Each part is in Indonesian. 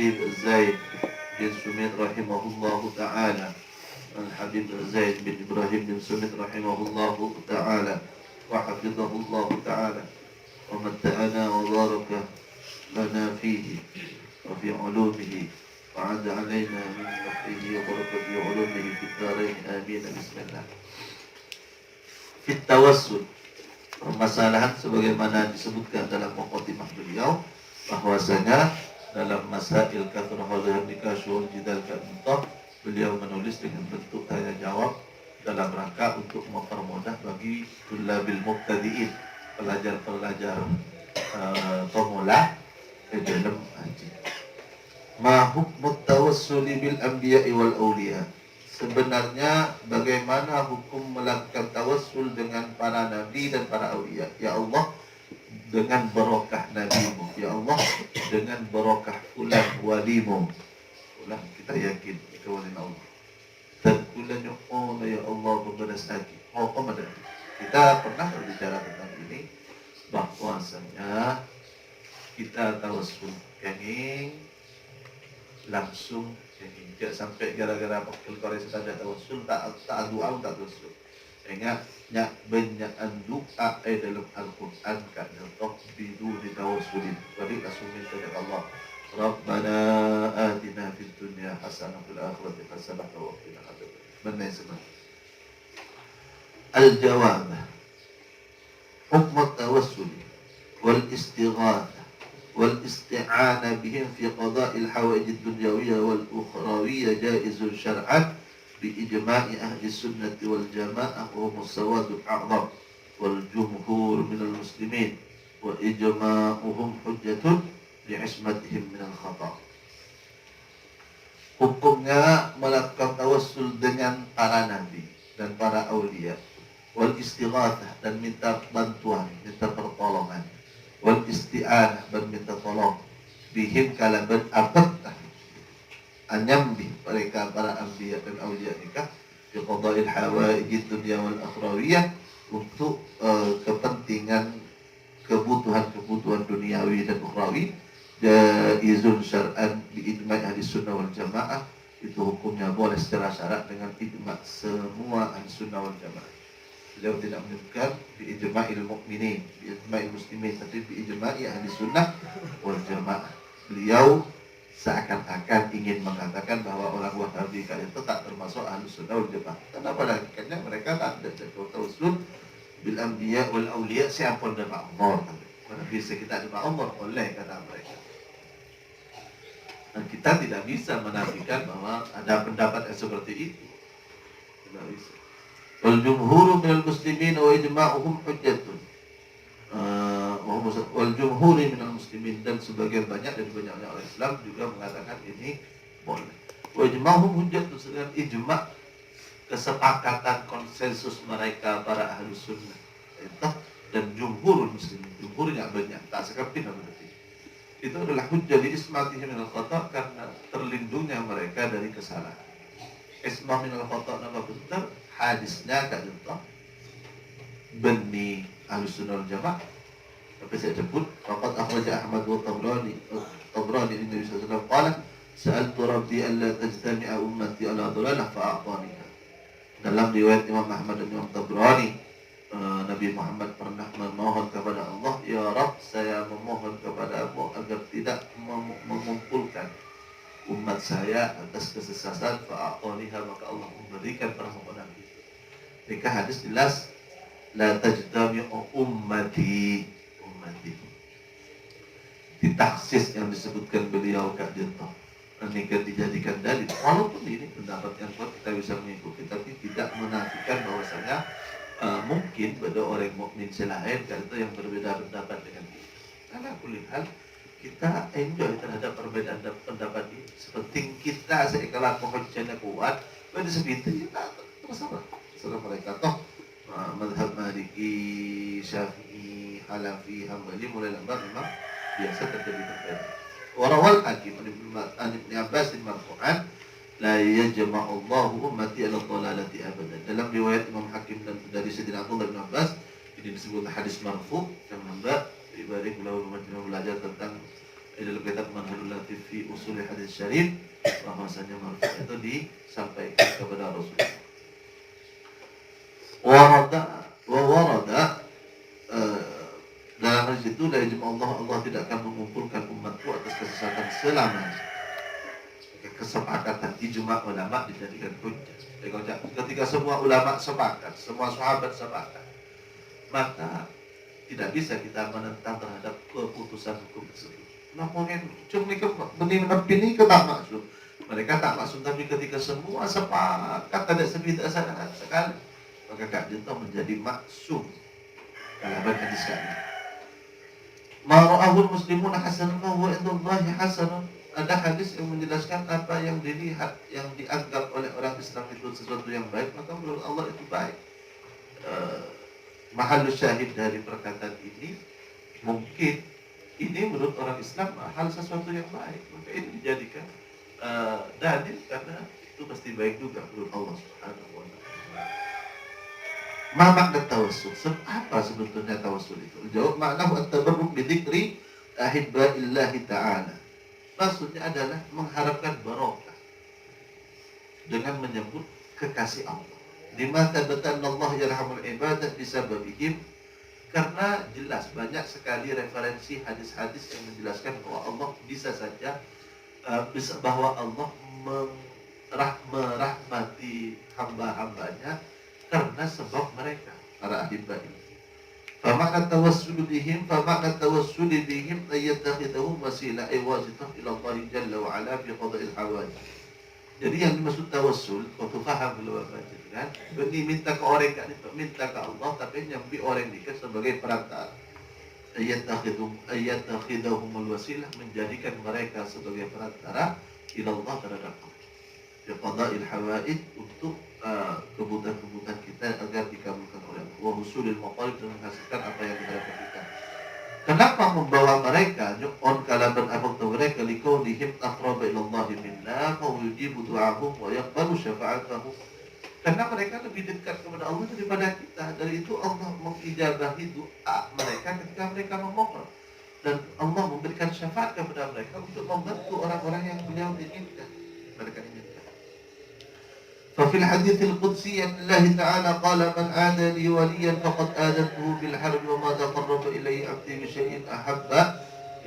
Habib Zaid bin Sumit rahimahullahu ta'ala. Al-Habib Zaid bin Ibrahim bin Sumit rahimahullahu ta'ala wa hafizahullahu ta'ala wa matta'ana wa baraka lana fihi wa fi ulumihi wa 'ada 'alaina min naf'ihi wa barakati ulumihi fid dharain amin. Bismillah. Fit tawassul, permasalahan sebagaimana disebutkan dalam muqaddimah beliau bahwasanya dalam masail kathrah wal nikashul jidal ka'intah beliau menulis dengan bentuk tanya jawab dalam rangka untuk mempermudah bagi tullabil mubtadi'in, pelajar-pelajar pemula dalam haji. Ma hukmut tawassuli bil anbiya'i wal awliya, sebenarnya bagaimana hukum melakukan tawassul dengan para nabi dan para awliya. Ya Allah, dengan barokah nabimu, ya Allah, dengan barokah fulan walimu. Fulan kita yakin kewalian Allah. Dan fulan ya Allah berbelas lagi. Kita pernah berbicara tentang ini, bahwasanya kita tawassul kenging langsung kenging, tidak sampai gara-gara pakil Korea saja tawassul, tak doa tak tawassul. Ingat nyak banyak doa dalam Al-Quran kan contoh bidu di tawassulin. Jadi langsung minta kepada Allah, Rabbana atina fid dunya hasanah fil akhirati hasanah wa qina adzaban. Mana semua. Al-jawab. Hukm at-tawassul wal istighatsah wal isti'anah bihim fi qada'il hawaij ad-dunyawiyyah wal ukhrawiyyah jaizun syar'an bi-ijma'i ahli sunnati wal jama'ah wa musawadul a'zam wal jumhur minal muslimin wa ijma'uhum hujjatun li'ismatihim minal khata'. Hukumnya melakukan tawassul dengan para nabi dan para awliya, wal istighatsah dan minta bantuan, minta pertolongan, wal isti'anah dan minta tolong, bihim kalaban abadah anyambi mereka para anbiya dan awliya nikah fi qada'il hawaijid dunya wal akhrawiyah, untuk kepentingan kebutuhan duniawi dan ukhrawi, jaizun syar'an bi ijma' ahli sunnah wal jamaah, itu hukumnya boleh secara syarat dengan ijma' semua ahli sunnah wal jamaah. Beliau tidak menyebutkan bi ijma'il mu'minin, bi ijma'il muslimin, tapi bi ijma'i ahli sunnah wal jamaah. Beliau seakan-akan ingin mengatakan bahwa orang Wahabi itu tak termasuk ahli sunnah wal jamaah. Karena pada hakikatnya mereka tak ada tawassul bil anbiya wal awliya siapun dan ma'mur. Mana bisa kita ada ma'mur oleh kata mereka. Dan kita tidak bisa menafikan bahwa ada pendapat yang seperti itu. Tidak bisa. Wal jumhuru minal muslimin wa ijma'uhum hujjatun. Wal jumhuri minal muslimin, dan sebagian banyak dari banyaknya orang Islam juga mengatakan ini boleh. Wa ijma'uhum hujjatun, dengan ijma' kesepakatan konsensus mereka para ahli sunnah dan jumhurul muslimin, jumhurnya banyak, tak sekepin berarti. Itu adalah hujjah li ismatihim minal khata', karena terlindungnya mereka dari kesalahan. Ismah minal khata' nama bentar hadisnya kak contoh bani ahli sunnah wal jamaah. Tapi saya sebut faqad akhraja Ahmad wa Tabrani ini Nabi sallallahu alaihi wasallam qala sa'altu rabbi alla tajtami'a ummati ala dhalalah fa'ataniha. Dalam riwayat Imam Ahmad dan Imam Tabrani, Nabi Muhammad pernah memohon kepada Allah, ya Rabb, saya memohon kepadamu agar tidak mengumpulkan umat saya atas kesesatan, fa'ataniha, maka Allah memberikan permohonan itu. Jika hadis jelas la tajtami'u ummati, ditaksis yang disebutkan beliau Kak Dinto, ini kan dijadikan dalil. Walaupun ini pendapat yang kuat kita bisa mengikuti, tapi tidak menafikan bahwasanya mungkin pada orang mukmin selain itu yang berbeda pendapat dengan kita. Karena kulihat kita enjoy terhadap perbedaan pendapat ini. Seperti kita seikalah hujjahnya kuat, pada segitu kita terserah mereka toh mazhab Maliki, Syafi'i, Hanafi, Hambali mulai lambat memang biasa terjadi perbedaan. Warawal Hakim an Ibn Abbas marfu'an la yajma'u Allahu ummati ala dhalalati abadan. Dalam riwayat Imam Hakim dan dari Sayyidina Abdullah bin Abbas, ini disebut hadis marfu' yang nambah ibarat kalau belajar tentang dalam kitab Manhajul Latif fi Usul Hadis Syarif, bahwasanya marfu itu disampaikan kepada Rasulullah. Warada dalam hadis itu dari Allah tidak akan mengumpulkan umatku atas kesesatan selamanya. Kesepakatan ijma ulama dijadikan hujjah. Ketika semua ulama sepakat, semua sahabat sepakat, maka tidak bisa kita menentang terhadap keputusan hukum tersebut. Nah, mungkin cuma ini tak maksud. Mereka tak maksud, tapi ketika semua sepakat ada sebida sekali, maka itu menjadi maksum. Kalau hadis kami. Ma'ra'ahul muslimun hasanun wa huwa indallahi hasanun. Ada hadis yang menjelaskan apa yang dilihat, yang dianggap oleh orang Islam itu sesuatu yang baik, maka menurut Allah itu baik. Mahal syahid dari perkataan ini, mungkin ini menurut orang Islam hal sesuatu yang baik, maka ini dijadikan dalil karena itu pasti baik juga menurut Allah Subhanahu wa taala. Ma makna tawassul? Apa sebetulnya tawassul itu? Jawab, makna at-tabarruk bi dzikri ahibbillahi ta'ala. Maksudnya adalah mengharapkan barokah dengan menyebut kekasih Allah. Lima tabatan Allah yarhamul ibadah bisababihim, karena jelas banyak sekali referensi hadis-hadis yang menjelaskan bahwa Allah bisa saja bahwa Allah merahmati hamba-hambanya karena sebab mereka para ahibah ini. Famakna tawassulu bihim ayyattakhidhum wasilah wasithah ila Allah jalla wa ala bi qada'il hawaij. Jadi yang dimaksud tawassul, kau faham dulu apa kan? Beni minta ke orang kan itu, minta ke Allah tapi nyambi orang ini sebagai perantara. Ayyattakhidhum wasilah, menjadikan mereka sebagai perantara ila Allah terhadap Allah. Bi qada'il hawaij, untuk kebutuhan-kebutuhan kita agar dikabulkan oleh Allah. Wa husulil maqalib, dan menghasilkan apa yang kita dapatkan. Kenapa membawa mereka on kalaban abad mereka likaunihim aqraba ila Allah minna fa yujibu du'ahum wa yaqbalu syafa'atahum. Karena mereka lebih dekat kepada Allah daripada kita. Dari itu Allah mengijabahi doa mereka ketika mereka memohon, dan Allah memberikan syafaat kepada mereka untuk membantu orang-orang yang beliau inginkan, mereka inginkan. ففي الحديث القدسي أن الله تعالى قال من عادى لي وليا فقد آذنته بالحرب وما تقرب إلي عبدي بشيء أحب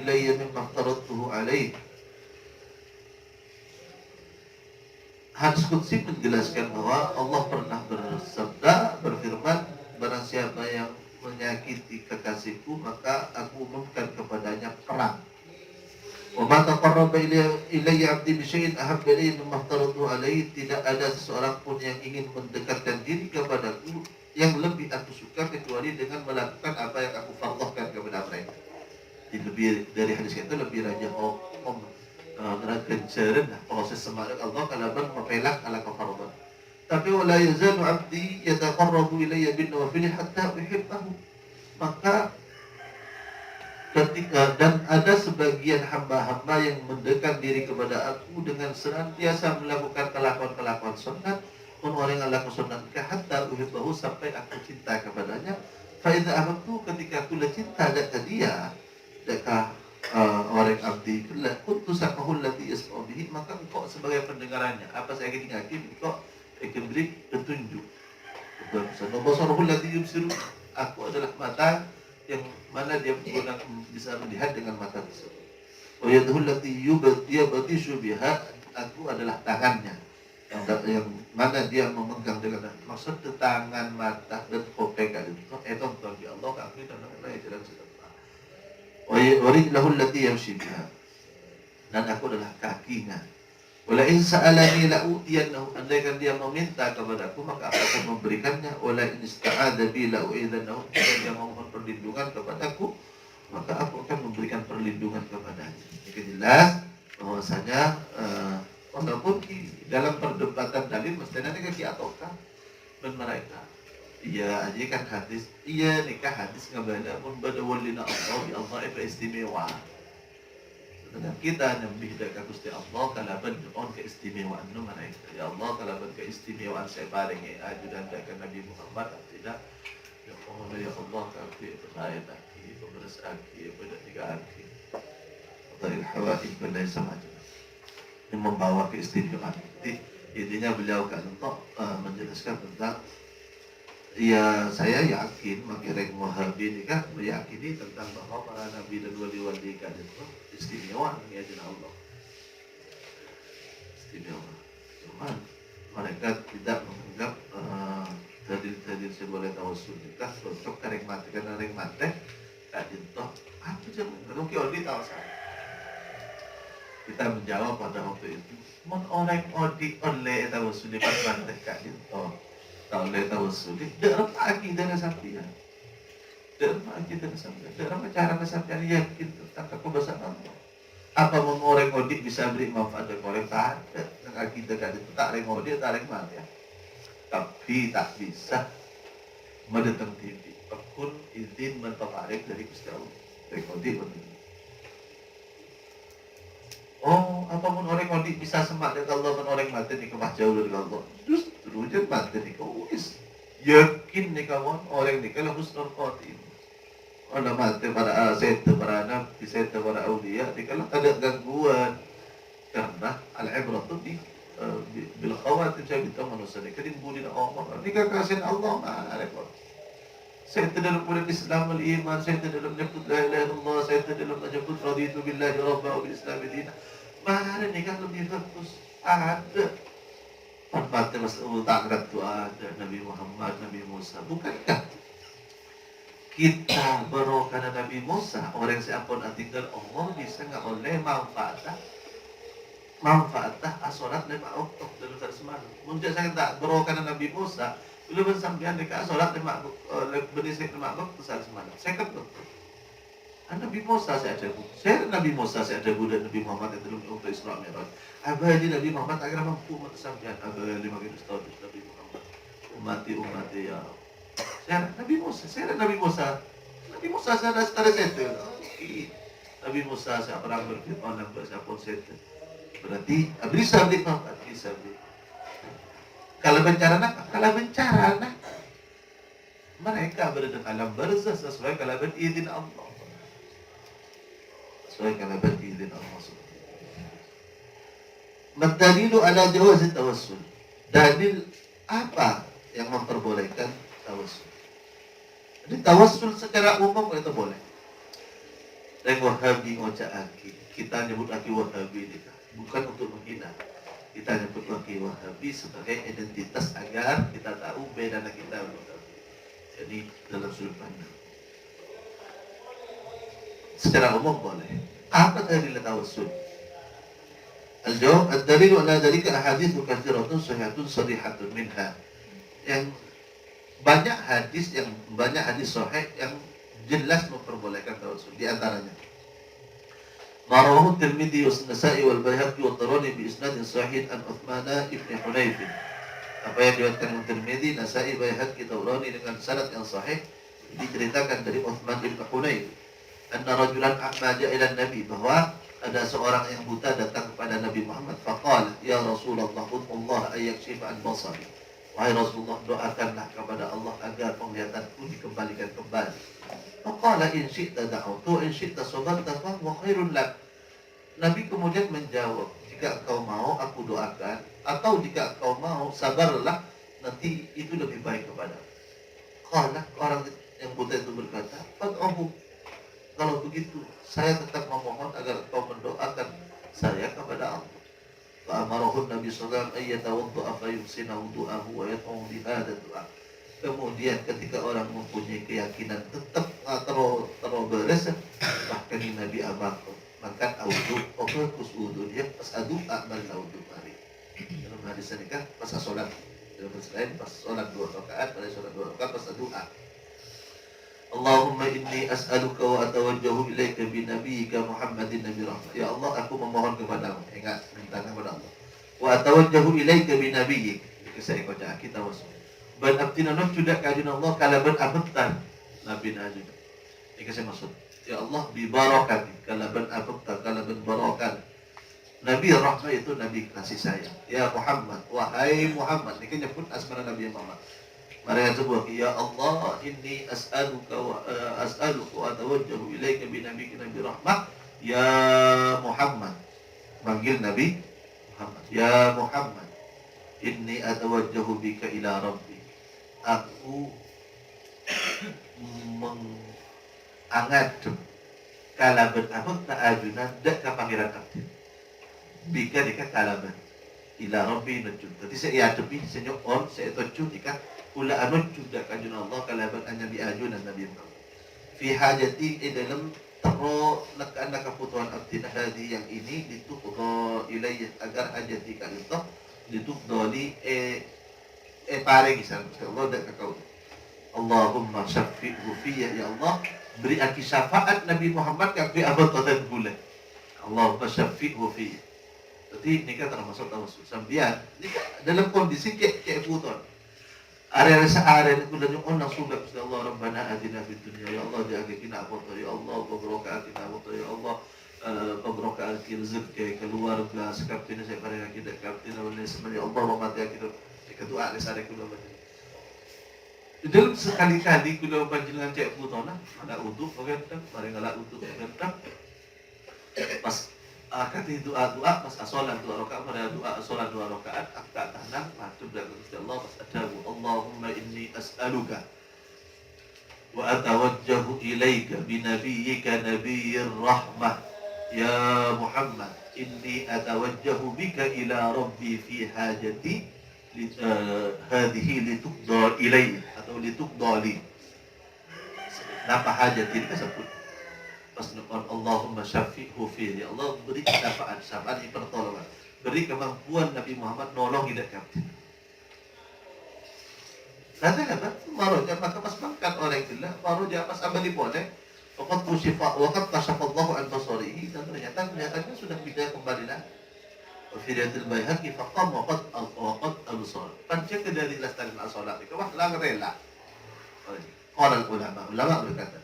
إلي مما افترضته عليه. Hadis qudsi menjelaskan bahwa Allah pernah bersabda, berfirman, barang siapa yang menyakiti kekasihku maka aku umumkan kepadanya perang. Wa ma taqarraba ilayya 'abdi bi syai'in ahabba ilayya mimma aftaradtu alaihi. Tidak ada seseorang pun yang ingin mendekatkan diri kepadaku yang lebih aku suka kecuali dengan melakukan apa yang aku fardhkan kepada mereka. Jadi lebih dari hadis itu lebih rajah kencaran proses semangat Allah kalaban mempelak ala kafardan. Tapi wala yazalu 'abdi yataqarrabu ilayya bin nawafil hatta uhibbahu. Maka ketika dan ada sebagian hamba-hamba yang mendekat diri kepada aku dengan senantiasa melakukan kelakuan-kelakuan sunat, pun orang yang melakukan sunat hatta uhibbahu, sampai aku cinta kepadanya. Fa idza ahbabtu, ketika aku cinta dekat dia, dekat orang abdi kullah kuntu saqahul ladzi yasma'u bihi, maka engkau sebagai pendengarannya, apa saya ingin ngaji engkau akan beri petunjuk. Basarul ladzi yubsiru, aku adalah mata yang mana dia bisa melihat dengan mata tersebut. Wa yadhul lati yubtishu biha, aku adalah tangannya yang mana dia memegang dengan, maksud tangan, mata dan pegangan itu contoh di Allah kami dan Allah jalan sedekah. Wa rijlahul lati yamshi biha, dan aku adalah kakinya. Wala in sa'alani la utiyannahu, andaikan dia meminta kepadaku maka aku akan memberikannya. Wala in ista'adza bi la u'idzannahu, jika dia memohon perlindungan kepadaku maka aku akan memberikan perlindungan kepadanya. Ini jelas bahwasanya walaupun dalam perdebatan dalil mestinya kaki ataukah dan mereka iya aja kan hadis, iya nikah hadis ngabala pun pada walina Allah bi Allah istimewa. Dan kita nyembih dekat Gusti Allah kalaban on keistimewaan nu mereka. Ya Allah, kalaban keistimewaan saya paringi ajudan dekat Nabi Muhammad, tidak ya Allah, ya Allah, kami beraya lagi pemeres aki pada tiga aki. qada'il hawaij dan lain semacamnya. Yang membawa keistimewaan. Intinya beliau kan untuk menjelaskan tentang ya saya yakin makireng Wahabi ini kan meyakini tentang bahwa para nabi dan wali-wali kan itu istimewa ya Allah. Istimewa. Cuman mereka tidak menganggap hadir seboleh tawassul nikah cocok kareng mati karena kareng mati tak jentoh apa jangan kalau kioli tahu saya kita menjawab pada waktu itu mon orang odi oleh tawassul pas mati kak jentoh tak oleh tawassul dalam akidah sampian dalam akidah sampian dalam cara kesampian yakin tentang kebebasan Allah apa mengoreng odi bisa beri manfaat dari koreng tak ada dengan akidah kan itu tak reng odi tak reng mati ya tapi tak bisa mendatang TV. Akun izin mentafariq dari Gusti Allah. Rekodi betul. Oh, apapun orang kodi bisa semak dari Allah dan orang mati ni kemah jauh dari Allah. Justru je mati ni kau is. Yakin ni kawan orang ni kalau husnul khotim. Orang mati para setan para nabi, setan para aulia, ni kalau ada gangguan karena al-ibratu bi bil khawatir saya minta manusia ni kadin budi na Allah ni kakasin Allah mana repot saya dalam bulan Islam al-iman saya dalam nyebut la ilaha illallah saya dalam nyebut raditu billahi rabba wa bil islam dinan mana ni kan lebih bagus ada tempatnya Rasul takrat tu ada Nabi Muhammad Nabi Musa bukankah kita barokah Nabi Musa orang siapun tinggal Allah bisa nggak oleh manfaatah asolat lima waktu dalam satu semalam. Mungkin saya tak berokan Nabi Musa, belum sampai dekat asolat lima berisik lima waktu satu semalam. Saya kata, Nabi Musa saya ada buku. Saya Nabi Musa saya ada buku dan Nabi Muhammad yang dalam untuk Isra Mi'raj. Abadi Nabi Muhammad agar mampu umat sampean. Abadi makin setahun Nabi Muhammad. Umati ya. Saya Nabi Musa, Nabi Musa saya ada setara settle. Nabi Musa saya pernah berfirman dan bersiapun settle. Berarti bisa beli manfaat bisa beli. Kalau bencana mereka berada dalam alam barzah sesuai kalaban izin Allah. Sesuai kalaban izin Allah. Mendalilu ala jawaz tawassul. Dalil apa yang memperbolehkan tawassul? Jadi tawassul secara umum itu boleh. Dan Wahabi ngocak kita nyebut lagi Wahabi ini bukan untuk menghina. Kita nyebut lagi Wahabi sebagai identitas agar kita tahu beda kita. Jadi dalam sudut pandang. Secara umum boleh. Apa dalil tawassul? Al-jawab ad-dalilu ala dzalika ahadits katsiratun sahihatun sharihatun minha. Yang banyak hadis sahih yang jelas memperbolehkan tawassul di antaranya. Marawahu Tirmidzi wa Nasa'i wal Baihaqi wa Tabrani bi isnadin sahih an Utsman ibn Hunayf. Apa yang diriwayatkan oleh Tirmidzi, Nasa'i, Baihaqi, Tabrani dengan sanad yang sahih diceritakan dari Utsman ibn Hunayf. Anna rajulan a'ma ja'a ila Nabi bahwa ada seorang yang buta datang kepada Nabi Muhammad faqala ya Rasulullah Allah ayyakshifa an basari. Wahai Rasulullah doakanlah kepada Allah agar penglihatanku dikembalikan kembali. Faqala in syi'ta da'utu in syi'ta sabarta fa huwa khairun lak. Nabi kemudian menjawab, jika engkau mau aku doakan atau jika engkau mau sabarlah nanti itu lebih baik kepada. Qala orang yang buta itu berkata, "Fad'uhu." Kalau begitu, saya tetap memohon agar engkau mendoakan saya kepada Allah. Fa'amarahu Nabi sallallahu alaihi wasallam ayyatawadda'a fa yusina wudu'ahu wa yat'u bi hadha du'a. Kemudian ketika orang mempunyai keyakinan tetap terberes, bahkan Nabi amarkan maka audu fokus wudu dia pas adu amal audu hari. Dalam hadis ini kan pas salat, dalam hadis lain pas salat 2 rakaat, pada salat 2 rakaat pas doa. Allahumma inni as'aluka wa atawajjahu ilaika bi nabiyyika Muhammadin nabi rahmah. Ya Allah, aku memohon kepadamu. Ingat, minta kepada Allah. Wa atawajjahu ilaika bi nabiyyik. Saya baca kita wasuf. Ban abdina nak sudah kajian Allah kalaban abtan nabi najud. Ini saya maksud. Ya Allah bi barakati kalaban abtan kalaban barakat. Nabi rahmah itu nabi kasih sayang. Ya Muhammad, wahai Muhammad. Ini kan nyebut asmana Nabi Muhammad. Mereka sebut ya Allah inni as'aluka wa atawajjahu ilaika bi nabiyyika nabi rahmah Ya Muhammad, manggil Nabi Muhammad. Ya Muhammad, inni atawajjahu bika ila Rabbi. Aku mengangadem kalaban aku taajunan dak ka pangeran abdi. Bika dika kalaban ila Rabbi najud. Jadi saya adepi senyok on saya tuju dika ula anuju dak kanjun Allah kalaban anya bi ajunan Nabi Muhammad. Fi hajati dalam tero nak kebutuhan abdi hadi yang ini dituqda ilayya agar hajati ka itu dituqda li pare kisan Allah dak ka kau. Allahumma syafi'hu fiyya ya Allah, beri aki syafaat Nabi Muhammad yang fi abad dan bulan. Allahumma syafi'hu fiyya. Jadi ini kan termasuk tawassul sambian. Ini dalam kondisi kayak puton. Area searea itu dan yung unang sugat sa Allah Rabbana atina fid dunya ya Allah jaga kina apa ya Allah pabrokaatina apa ya Allah pabrokaan rezeki keluarga sekaptina saya pada kita kaptina wala sebenarnya Allah mamati kita ketua ada kula batin. Dalam sekali-kali kula panjenengan cek putona ada untuk pagentak mari ngala untuk pagentak pas kata doa pas asolan 2 rakaat pada doa asolan 2 rakaat akta tanah matur dan Gusti Allah pas adabu Allahumma inni as'aluka wa atawajjahu ilaika bi nabiyyika nabiyyir rahmah ya Muhammad inni atawajjahu bika ila rabbi fi hajati hadhihi lituqda ilayya atau lituqda li napa hajati ini disebut pas nukon Allahumma syafi'hu fi ya Allah beri syafaat ini pertolongan beri kemampuan Nabi Muhammad nolong hidup kami. Kata maroja maka pas makan oleh Allah maroja pas abadi boleh waqad kusyifa waqad kasyafallahu an basarihi dan ternyata kelihatannya sudah bisa kembali lagi. Fidatul Baihaqi faqam waqad absar. Pancet dari lastari al-salat itu wah lang rela. Qala ulama berkata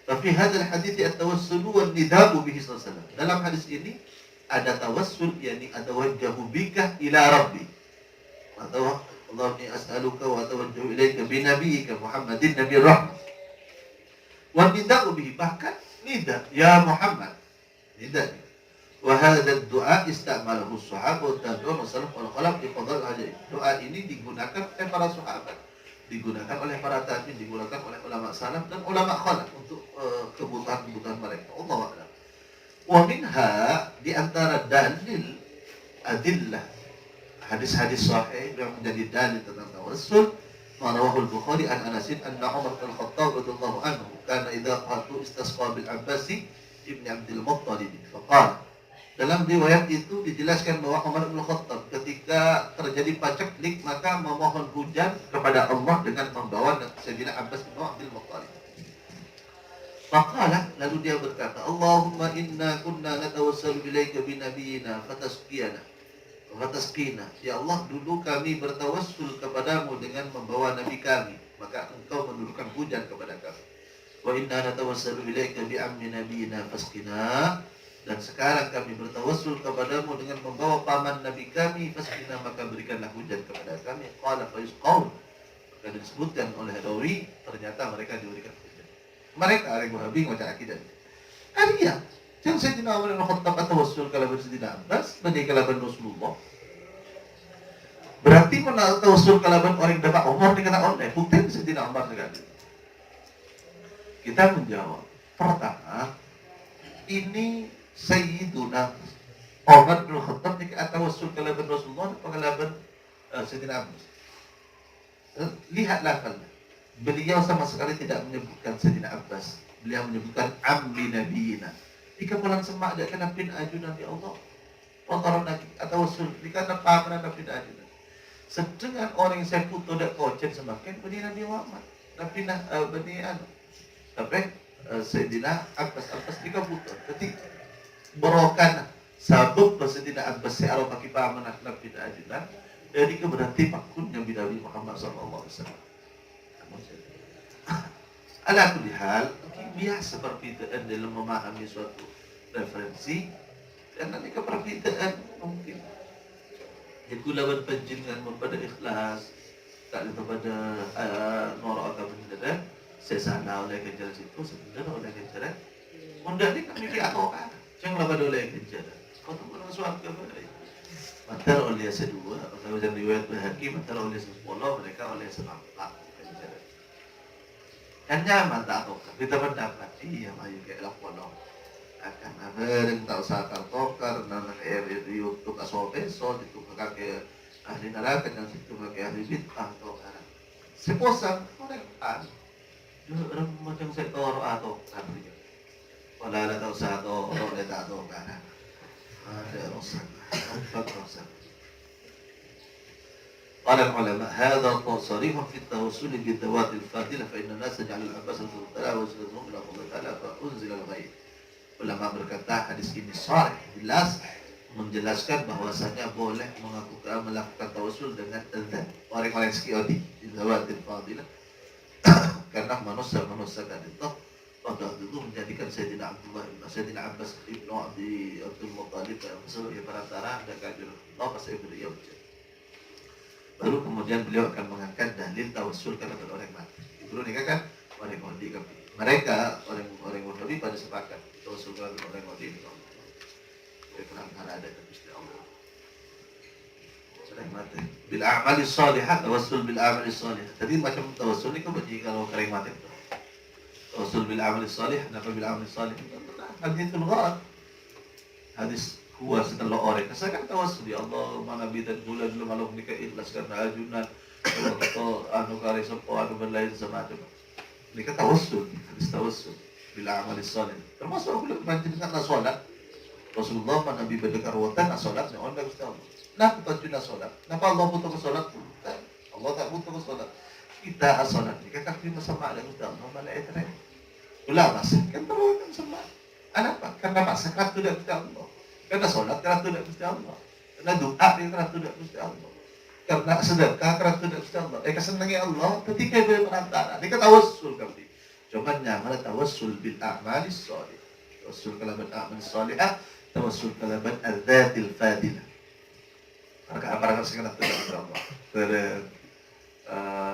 tapi hadal hadits at-tawassul wal nidabu bihi sallallahu alaihi wasallam. Dalam hadis ini ada tawassul yakni atawajjahu bika ila rabbi. Atau Allahumma as'aluka wa atawajjahu ilaika bi nabiyyika Muhammadin nabiyir rahmah. Wa nidabu bihi bahkan nida ya Muhammad. Nida. Wa hadha ad-du'a istamalahu as-sahabah wa tabi'un wa salaf wal khalaf li qada' al-hajat. Doa ini digunakan oleh para sahabat, digunakan oleh para tabi'in, digunakan oleh ulama salaf dan ulama khalaf untuk kebutuhan mereka. Allahu a'lam. Wa minha di antara dalil adillah hadis-hadis sahih yang menjadi dalil tentang tawassul rawahu al-Bukhari an Anas anna Umar bin Khattab radhiyallahu anhu kana idza qatu istasqa bil Abbas ibn Abdul Muttalib faqala. Dalam riwayat itu dijelaskan bahwa Umar bin Khattab ketika terjadi paceklik maka memohon hujan kepada Allah dengan membawa Sayyidina Abbas bin Abdul Muttalib. Faqala lalu dia berkata, Allahumma inna kunna natawassalu ilaika bi nabiyyina fatasqina. Ya Allah, dulu kami bertawassul kepadamu dengan membawa nabi kami, maka engkau menurunkan hujan kepada kami. Wa inna natawassalu ilaika bi ammi nabiyyina fasqina. Dan sekarang kami bertawassul kepadamu dengan membawa paman nabi kami fasqina, maka berikanlah hujan kepada kami. Qala fa yusqaun. Maka disebutkan oleh rawi ternyata mereka diberikan hujan. Mereka orang Wahabi macam akidah. Arya, yang Sayyidina Umar bin Khattab tawassul kalaban Sayyidina Abbas, banding kalaban Rasulullah. Berarti mana tawassul kalaban orang dapat Umar dikata oleh bukti Sayyidina Umar sekali. Kita menjawab, pertama, ini Sayyiduna Umar bin Khattab jika tawassul kalaban Rasulullah atau kalaban Sayyidina Abbas. Lihat lafalnya. Beliau sama sekali tidak menyebutkan Sayyidina Abbas. Beliau menyebutkan ammi nabiyina. Ika pulang semak dia kena bin ajunan ya Allah. Pantaran lagi atau usul dikata pamanan bin ajunan. Sedangkan orang yang saya putus dak kocen semakin bani Nabi Muhammad. Nabi bani anu. Tapi Sayyidina Abbas dika putus. Jadi berokan sabuk Sayyidina Abbas saya arah pakai pamanan bin ajunan. Jadi berarti pakunnya Nabi Muhammad sallallahu alaihi wasallam. Ala kulli hal, biasa perbedaan dalam memahami suatu referensi karena ini perbedaan mungkin. Ya kulawan panjenengan mempada ikhlas, tak kepada norak atau benar, saya sana oleh kejaran situ, sebenarnya oleh kejaran. Mundar ini kami diakokan. Jangan lupa oleh kerja. Kau tuh orang suarga baik. Mata oleh sedua, atau jangan riwayat Bahaki, mata oleh 10, mereka oleh 4. Kan nyaman tak tahu kan? Kita pendapat iya mayu kayak lapono. Akan abareng tak usah kartokar, nana kayak YouTube asal besok itu kakek ahli neraka dan situ kakek ahli bid'ah atau karang. Seposan orang kan, orang macam sektor atau kan dia. Wala la tak usah atau orang tak tahu karang. Ada rosak, empat rosak. قال العلماء هذا صريح في التوسل بالذوات الفاضلة فإن الناس جعلوا العباس المبتلى وسلمهم إلى الله تعالى فأنزل الغيب. Ulama berkata hadis ini sharih jelas menjelaskan bahwasanya boleh melakukan tawasul dengan zat orang-orang sekiodi zawatil fadilah karena manusia tadi itu pada waktu itu menjadikan Sayyidina Abbas ibnu Abdul Muttalib sebagai perantara dan kafir Allah pas beliau baru kemudian beliau akan mengangkat dalil tawasul karena orang mati. Dulu nikah kan orang mati kami. Mereka orang Wahabi pada sepakat tawasul karena orang mati itu. Mereka ada Gusti Allah. Orang mati. Bil a'mali shalihah tawasul bil a'mali shalihah. Tadi macam tawasul ini bagi kalau orang mati itu. Tawasul bil a'mali shalihah, kenapa bil a'mali shalihah? Hadithul gharad. Hadis kuat setelah orang saya kan tawasul ya Allah mana bidan bulan belum malu nikah ikhlas karena ajunan atau anu kari sopo anu berlain sama itu nikah tawasul hadis tawasul bila amal salih termasuk aku panjenengan salat Rasulullah pada nabi berdekar watan salat ne on bagus tahu nah kita salat kenapa Allah butuh salat Allah tak butuh salat kita salat nikah kan kita sama ada Gusti Allah malaikat ulama kan terus sama kenapa karena masakan tidak Gusti Allah. Karena sholat kerana tidak Gusti Allah. Karena doa kerana tidak Gusti Allah. Karena sedekah kerana tidak Gusti Allah. Kesenangi Allah ketika dia perantara. Dia tawassul kami. Cuman nyaman tawassul bil a'mali shalih. Tawassul kalaban a'mal salihah, tawassul kalaban adzatil fadilah. Para sekarang tidak Gusti Allah.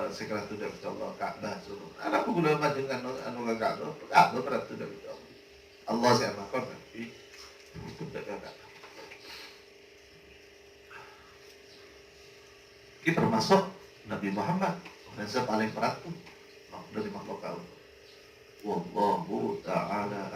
Sekarang tidak Gusti Allah Ka'bah suruh. Anak gula majukan anu Ka'bah. Ka'bah kerana tidak Gusti Allah. Allah siapa kau nanti kita termasuk Nabi Muhammad yang paling peratus dari makhluk Allah. Wallahu ta'ala